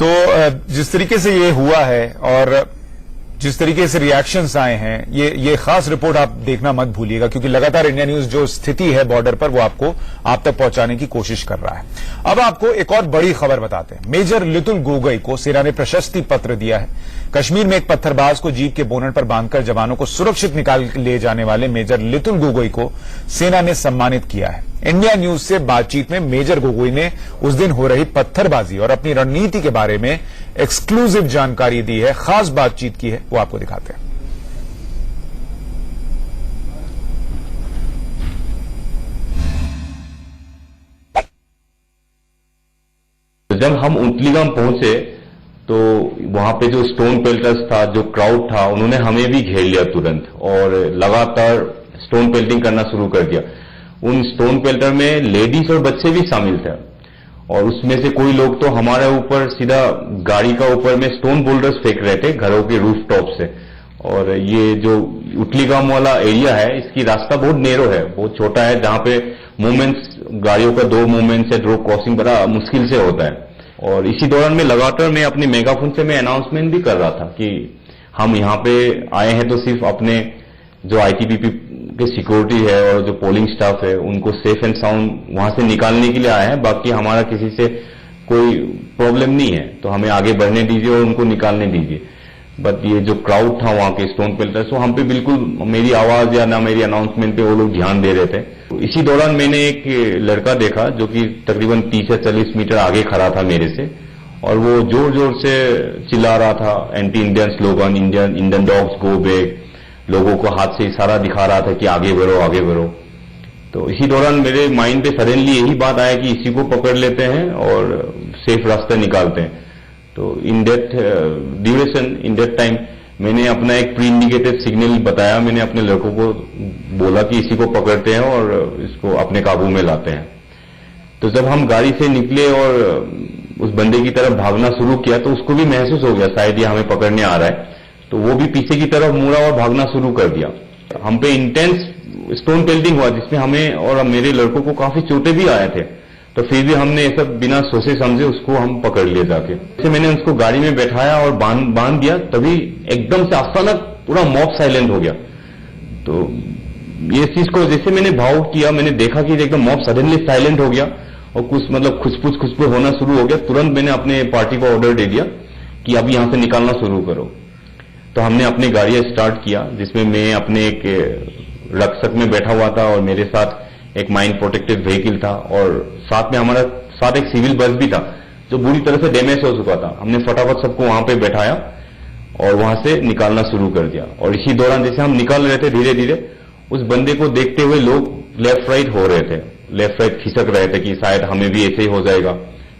तो जिस तरीके से ये हुआ है और जिस तरीके से रिएक्शंस आए हैं, ये खास रिपोर्ट आप देखना मत भूलिएगा, क्योंकि लगातार इंडिया न्यूज जो स्थिति है बॉर्डर पर वो आपको आप तक पहुंचाने की कोशिश कर रहा है। अब आपको एक और बड़ी खबर बताते हैं। मेजर लितुल गोगोई को सेना ने प्रशस्ति पत्र दिया है। कश्मीर में एक पत्थरबाज को जीप के बोनट पर बांधकर जवानों को सुरक्षित निकाल ले जाने वाले मेजर लितुल गोगोई को सेना ने सम्मानित किया है। इंडिया न्यूज से बातचीत में मेजर गोगोई ने उस दिन हो रही पत्थरबाजी और अपनी रणनीति के बारे में एक्सक्लूसिव जानकारी दी है, खास बातचीत की है, वो आपको दिखाते हैं। जब हम उंटलीगाम पहुंचे तो वहां पे जो स्टोन पेल्टर्स था, जो क्राउड था, उन्होंने हमें भी घेर लिया तुरंत और लगातार स्टोन पेल्टिंग करना शुरू कर दिया। उन स्टोन पेल्टर में लेडीज और बच्चे भी शामिल थे और उसमें से कोई लोग तो हमारे ऊपर सीधा गाड़ी का ऊपर में स्टोन बोल्डर्स फेंक रहे थे घरों के रूफ टॉप से। और ये जो उटलीगाम वाला एरिया है, इसकी रास्ता बहुत नेरो है, बहुत छोटा है, जहां पे मूवमेंट्स, गाड़ियों का दो मूवमेंट से रोड क्रॉसिंग बड़ा मुश्किल से होता है। और इसी दौरान में लगातार मैं अपने मेगाफोन से मैं अनाउंसमेंट भी कर रहा था कि हम यहाँ पे आए हैं तो सिर्फ अपने जो आईटीबीपी के सिक्योरिटी है और जो पोलिंग स्टाफ है उनको सेफ एंड साउंड वहां से निकालने के लिए आए हैं, बाकी हमारा किसी से कोई प्रॉब्लम नहीं है, तो हमें आगे बढ़ने दीजिए और उनको निकालने दीजिए। बट ये जो क्राउड था वहां के स्टोन पेल्टर्स, वो हम पे बिल्कुल मेरी आवाज या ना मेरी अनाउंसमेंट पे वो लोग ध्यान दे रहे थे। तो इसी दौरान मैंने एक लड़का देखा जो कि तकरीबन 30 या 40 मीटर आगे खड़ा था मेरे से, और वो जोर जोर से चिल्ला रहा था anti Indian slogan, Indian dogs go back, लोगों को हाथ से इशारा दिखा रहा था कि आगे बढ़ो आगे बढ़ो। तो इसी दौरान मेरे माइंड पे सडनली यही बात आया कि इसी को पकड़ लेते हैं और सेफ रास्ता निकालते हैं। तो इन दैट टाइम मैंने अपना एक प्री इंडिकेटेड सिग्नल बताया, मैंने अपने लड़कों को बोला कि इसी को पकड़ते हैं और इसको अपने काबू में लाते हैं। तो जब हम गाड़ी से निकले और उस बंदे की तरफ भागना शुरू किया तो उसको भी महसूस हो गया शायद ये हमें पकड़ने आ रहा है, तो वो भी पीछे की तरफ मुड़ा और भागना शुरू कर दिया। हम पे इंटेंस स्टोन पेल्टिंग हुआ जिसमें हमें और मेरे लड़कों को काफी चोटें भी आए थे, तो फिर भी हमने ये सब बिना सोचे समझे उसको हम पकड़ लिए जाके। जैसे मैंने उसको गाड़ी में बैठाया और बांध दिया, तभी एकदम से अचानक पूरा मॉब साइलेंट हो गया। तो ये चीज को जैसे मैंने भाव किया, मैंने देखा कि एकदम मॉब सडनली साइलेंट हो गया और कुछ मतलब खुशपुश होना शुरू हो गया। तुरंत मैंने अपने पार्टी को ऑर्डर दे दिया कि अब यहां से निकालना शुरू करो। तो हमने अपनी गाड़ियां स्टार्ट किया, जिसमें मैं अपने एक रक्षक में बैठा हुआ था और मेरे साथ एक माइंड प्रोटेक्टेड व्हीकल था और साथ में हमारा साथ एक सिविल बस भी था जो बुरी तरह से डैमेज हो चुका था। हमने फटाफट सबको वहां पे बैठाया और वहां से निकालना शुरू कर दिया। और इसी दौरान जैसे हम निकाल रहे थे धीरे धीरे, उस बंदे को देखते हुए लोग लेफ्ट राइट हो रहे थे, लेफ्ट राइट खिसक रहे थे कि शायद हमें भी ऐसे ही हो जाएगा,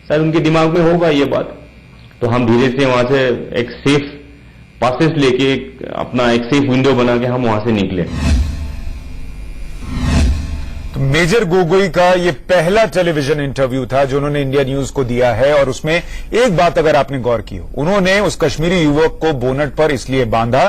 शायद उनके दिमाग में होगा ये बात। तो हम धीरे से वहां से एक सेफ पासेस लेके अपना एक सेफ विंडो बना के हम वहां से निकले। तो मेजर गोगोई का ये पहला टेलीविजन इंटरव्यू था जो उन्होंने इंडिया न्यूज को दिया है, और उसमें एक बात अगर आपने गौर की हो, उन्होंने उस कश्मीरी युवक को बोनट पर इसलिए बांधा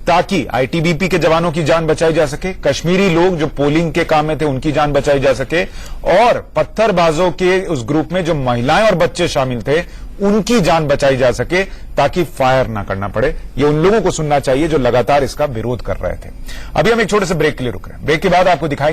ताकि आईटीबीपी के जवानों की जान बचाई जा सके, कश्मीरी लोग जो पोलिंग के काम में थे उनकी जान बचाई जा सके, और पत्थरबाजों के उस ग्रुप में जो महिलाएं और बच्चे शामिल थे उनकी जान बचाई जा सके, ताकि फायर ना करना पड़े। ये उन लोगों को सुनना चाहिए जो लगातार इसका विरोध कर रहे थे। अभी हम एक छोटे से ब्रेक के लिए रुक रहे हैं। ब्रेक के बाद आपको दिखाएंगे